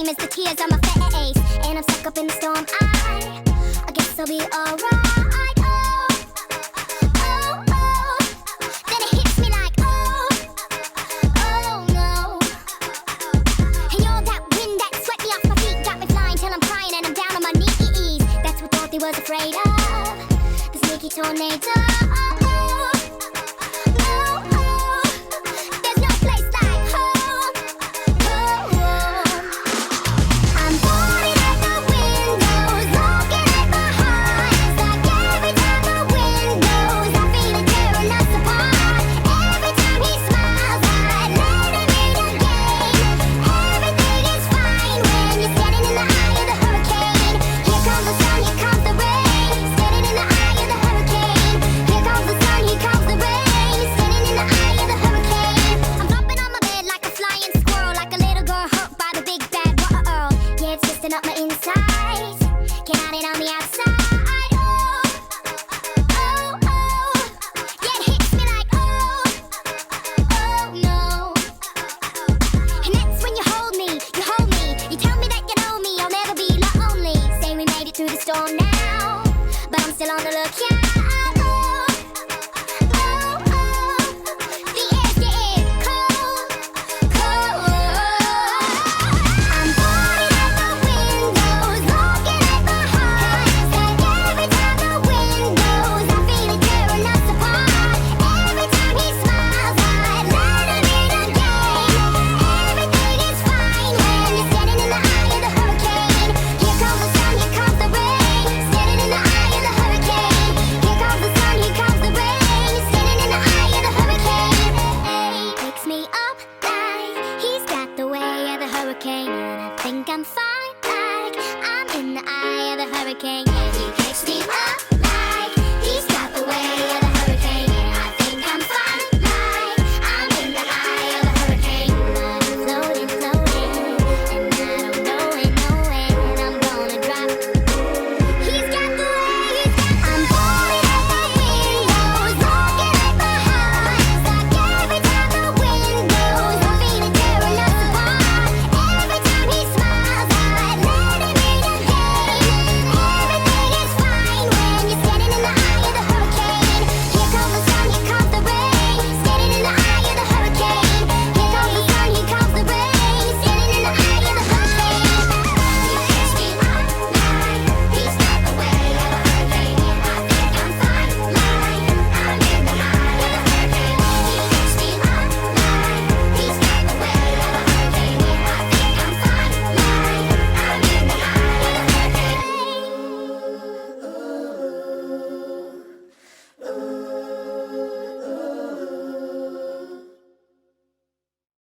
same as the tears on my face. And I'm stuck up in the storm. I guess I'll be alright. Then it hits me like, oh no. And you're that wind that swept me off my feet, got me flying till I'm crying and I'm down on my knees. That's what Dorothy was afraid of, the sneaky tornado. Up my insides, can't hide it on the outside. Yeah, it hits me like, oh no. And that's when you hold me, you tell me that you know me, I'll never be lonely. Say we made it through the storm now, but I'm still on the lookout. And I think I'm fine, like I'm in the eye of the hurricane. Yeah, he takes me up.